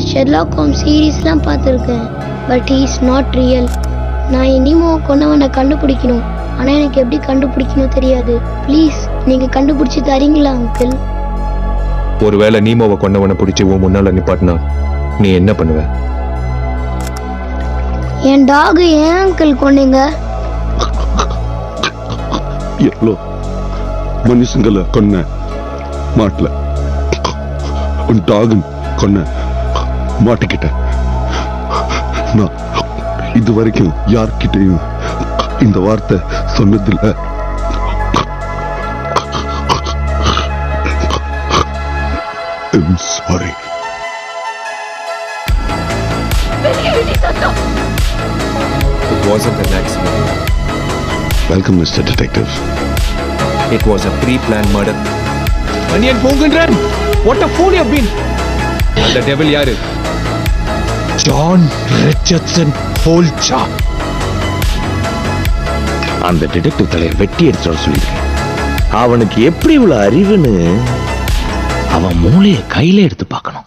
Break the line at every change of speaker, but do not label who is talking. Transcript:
நான் Sherlock Holmes சீரீஸ்லாம் பார்த்துருக்கேன், but he is not real. நான் இனிமோ கொன்னவனை கண்டுபிடிக்கணும், ஆனால் எனக்கு எப்படி கண்டுபிடிக்கணும் தெரியாது. ப்ளீஸ் நீங்கள் கண்டுபிடிச்சி தரீங்களா அங்கிள்?
ஒருவேளை நீமோவை கொன்னவனை பிடிச்சி உன் முன்னால நிப்பாட்டினா நீ என்ன பண்ணுவ?
என் டாக் ஏன் அங்கிள் கொன்னீங்க?
எவ்வளோ மனுஷங்களை கொன்ன மாட்டல, உன் டாகன் கொன்ன மாட்டிக்கிட்டேன். நான் இது வரைக்கும் யார்கிட்டையும் இந்த வார்த்தை சொன்னதில்லை. I'm sorry.
It wasn't an accident.
Welcome, Mr. Detective.
It was a pre-planned murder. Onion Pongendran! What a fool you've been! And the devil yaru? John Richardson Holcha.
அந்த டிடெக்டிவ் தலையை வெட்டி எடுத்து வர சொல்லியிருக்கேன். அவனுக்கு எப்படி இவ்வளவு அறிவுன்னு அவன் மூளையை கையில எடுத்து பார்க்கணும்.